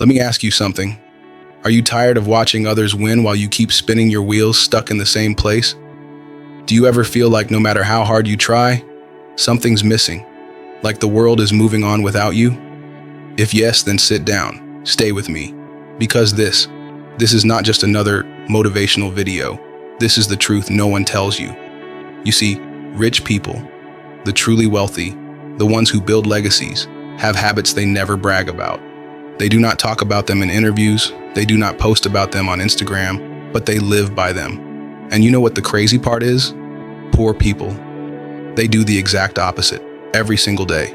Let me ask you something. Are you tired of watching others win while you keep spinning your wheels stuck in the same place? Do you ever feel like no matter how hard you try, something's missing? Like the world is moving on without you? If yes, then sit down. Stay with me. Because this is not just another motivational video. This is the truth no one tells you. You see, rich people, the truly wealthy, the ones who build legacies, have habits they never brag about. They do not talk about them in interviews, they do not post about them on Instagram, but they live by them. And you know what the crazy part is? Poor people. They do the exact opposite, every single day,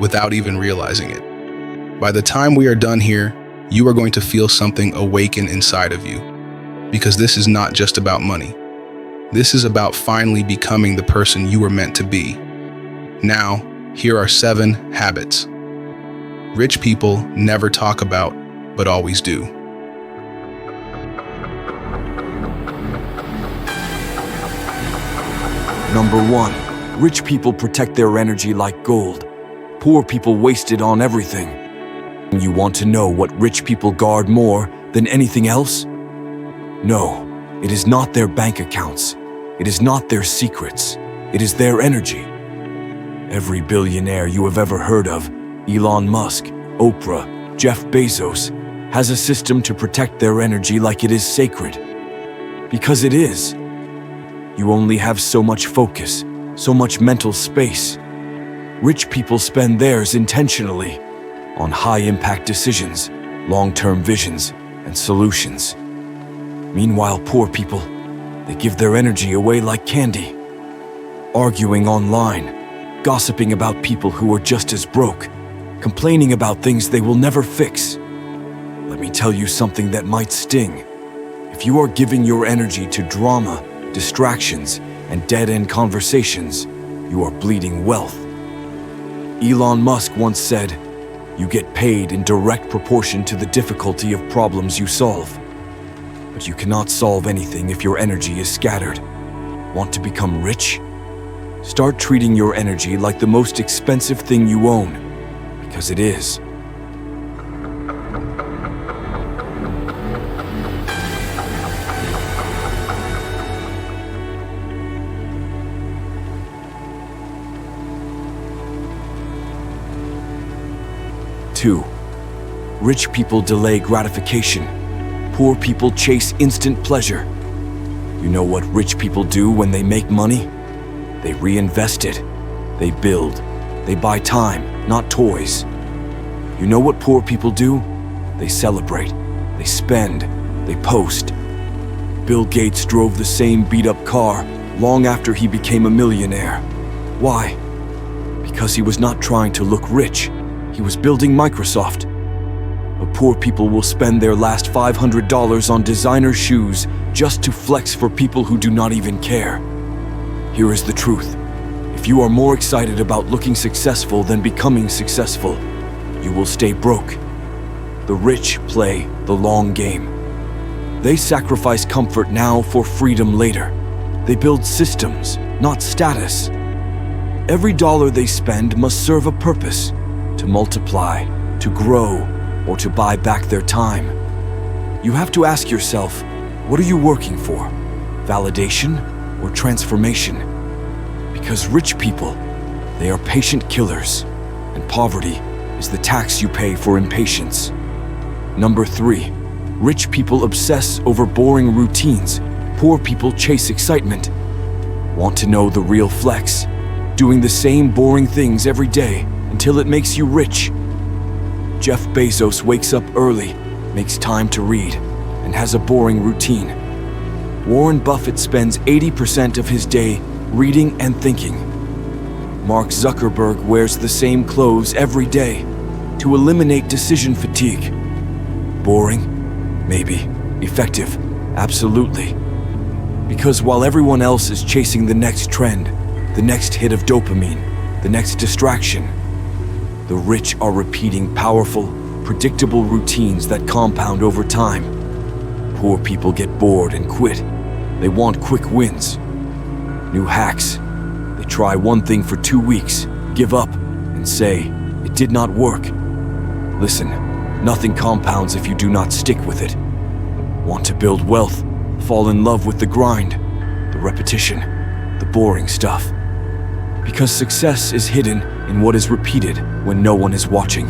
without even realizing it. By the time we are done here, you are going to feel something awaken inside of you. Because this is not just about money. This is about finally becoming the person you were meant to be. Now, here are 7 habits rich people never talk about, but always do. Number 1, rich people protect their energy like gold. Poor people waste it on everything. You want to know what rich people guard more than anything else? No, it is not their bank accounts. It is not their secrets. It is their energy. Every billionaire you have ever heard of, Elon Musk, Oprah, Jeff Bezos, has a system to protect their energy like it is sacred. Because it is. You only have so much focus, so much mental space. Rich people spend theirs intentionally on high-impact decisions, long-term visions, and solutions. Meanwhile, poor people, they give their energy away like candy. Arguing online, gossiping about people who are just as broke, complaining about things they will never fix. Let me tell you something that might sting. If you are giving your energy to drama, distractions, and dead-end conversations, you are bleeding wealth. Elon Musk once said, "You get paid in direct proportion to the difficulty of problems you solve." But you cannot solve anything if your energy is scattered. Want to become rich? Start treating your energy like the most expensive thing you own, because it is. Two, rich people delay gratification. Poor people chase instant pleasure. You know what rich people do when they make money? They reinvest it. They build. They buy time, not toys. You know what poor people do? They celebrate. They spend. They post. Bill Gates drove the same beat-up car long after he became a millionaire. Why? Because he was not trying to look rich. He was building Microsoft. But poor people will spend their last $500 on designer shoes just to flex for people who do not even care. Here is the truth. If you are more excited about looking successful than becoming successful, you will stay broke. The rich play the long game. They sacrifice comfort now for freedom later. They build systems, not status. Every dollar they spend must serve a purpose, to multiply, to grow, or to buy back their time. You have to ask yourself, what are you working for? Validation or transformation? Because rich people, they are patient killers, and poverty is the tax you pay for impatience. Number 3, rich people obsess over boring routines. Poor people chase excitement. Want to know the real flex? Doing the same boring things every day until it makes you rich. Jeff Bezos wakes up early, makes time to read, and has a boring routine. Warren Buffett spends 80% of his day reading and thinking. Mark Zuckerberg wears the same clothes every day to eliminate decision fatigue. Boring? Maybe. Effective? Absolutely. Because while everyone else is chasing the next trend, the next hit of dopamine, the next distraction, the rich are repeating powerful, predictable routines that compound over time. Poor people get bored and quit. They want quick wins. New hacks. They try one thing for 2 weeks, give up, and say, it did not work. Listen, Nothing compounds if you do not stick with it. Want to build wealth? Fall in love with the grind, the repetition, the boring stuff. Because success is hidden in what is repeated when no one is watching.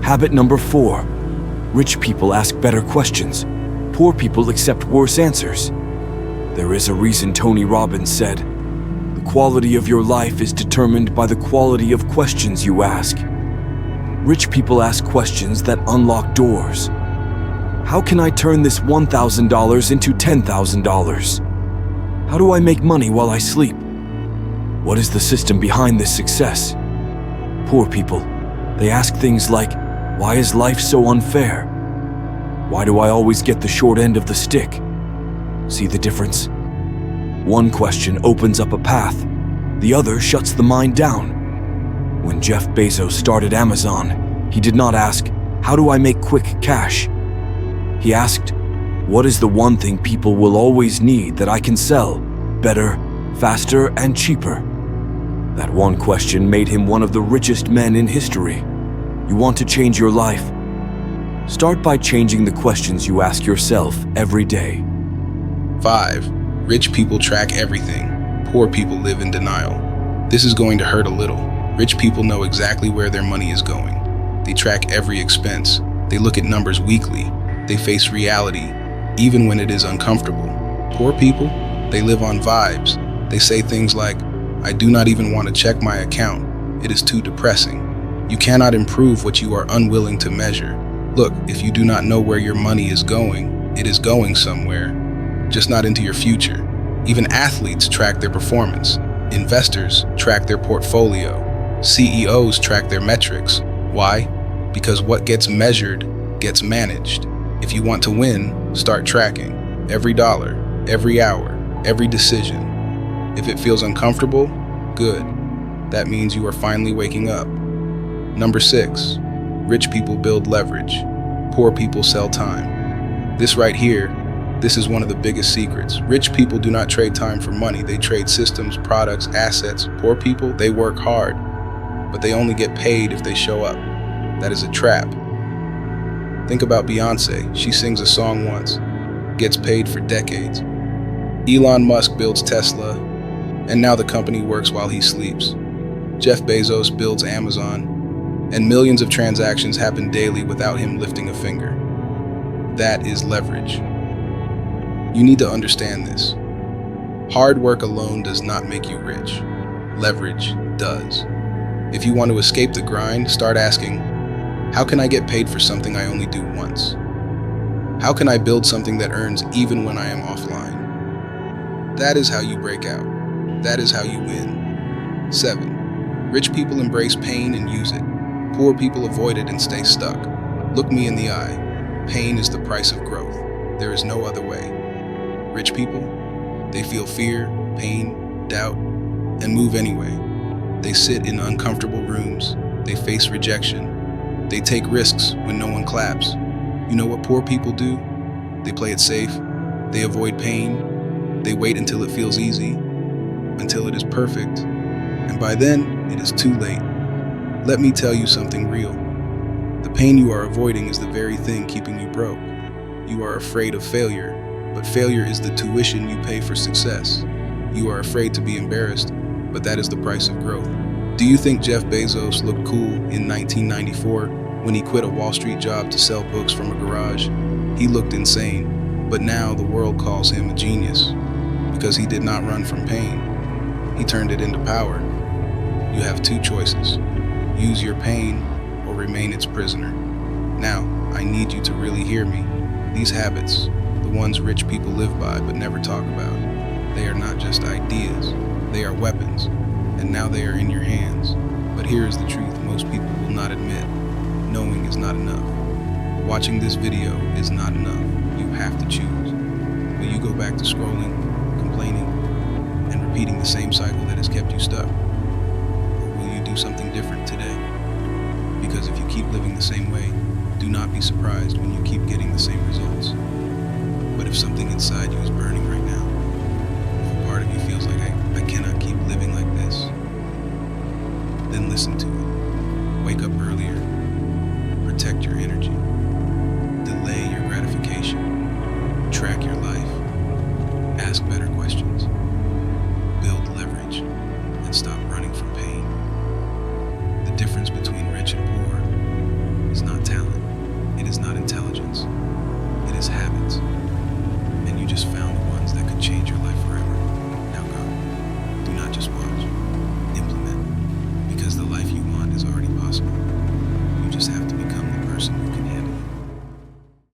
Habit number 4. Rich people ask better questions. Poor people accept worse answers. There is a reason Tony Robbins said, "The quality of your life is determined by the quality of questions you ask." Rich people ask questions that unlock doors. How can I turn this $1,000 into $10,000? How do I make money while I sleep? What is the system behind this success? Poor people, they ask things like, why is life so unfair? Why do I always get the short end of the stick? See the difference? One question opens up a path, the other shuts the mind down. When Jeff Bezos started Amazon, he did not ask, how do I make quick cash? He asked, what is the one thing people will always need that I can sell better, faster, and cheaper? That one question made him one of the richest men in history. You want to change your life? Start by changing the questions you ask yourself every day. 5. Rich people track everything. Poor people live in denial. This is going to hurt a little. Rich people know exactly where their money is going. They track every expense. They look at numbers weekly. They face reality, even when it is uncomfortable. Poor people, they live on vibes. They say things like, I do not even want to check my account. It is too depressing. You cannot improve what you are unwilling to measure. Look, if you do not know where your money is going, it is going somewhere, just not into your future. Even athletes track their performance. Investors track their portfolio. CEOs track their metrics. Why? Because what gets measured gets managed. If you want to win, start tracking every dollar, every hour, every decision. If it feels uncomfortable, good. That means you are finally waking up. Number 6, rich people build leverage. Poor people sell time. This right here, this is one of the biggest secrets. Rich people do not trade time for money. They trade systems, products, assets. Poor people, they work hard, but they only get paid if they show up. That is a trap. Think about Beyonce. She sings a song once, gets paid for decades. Elon Musk builds Tesla, and now the company works while he sleeps. Jeff Bezos builds Amazon, and millions of transactions happen daily without him lifting a finger. That is leverage. You need to understand this. Hard work alone does not make you rich. Leverage does. If you want to escape the grind, start asking, how can I get paid for something I only do once? How can I build something that earns even when I am offline? That is how you break out. That is how you win. 7. Rich people embrace pain and use it. Poor people avoid it and stay stuck. Look me in the eye. Pain is the price of growth. There is no other way. Rich people, they feel fear, pain, doubt, and move anyway. They sit in uncomfortable rooms. They face rejection. They take risks when no one claps. You know what poor people do? They play it safe. They avoid pain. They wait until it feels easy, until it is perfect. And by then, it is too late. Let me tell you something real. The pain you are avoiding is the very thing keeping you broke. You are afraid of failure, but failure is the tuition you pay for success. You are afraid to be embarrassed, but that is the price of growth. Do you think Jeff Bezos looked cool in 1994 when he quit a Wall Street job to sell books from a garage? He looked insane, but now the world calls him a genius because he did not run from pain. He turned it into power. You have two choices. Use your pain or remain its prisoner. Now, I need you to really hear me. These habits, the ones rich people live by but never talk about, they are not just ideas, they are weapons, and now they are in your hands. But here is the truth most people will not admit. Knowing is not enough. Watching this video is not enough. You have to choose. Will you go back to scrolling, complaining, and repeating the same cycle that has kept you stuck? Or will you do something different today? Because if you keep living the same way, do not be surprised when you keep getting the same results. But if something inside you is burning right now, if a part of you feels like I cannot keep living like this, then listen to it. Wake up earlier, protect your energy.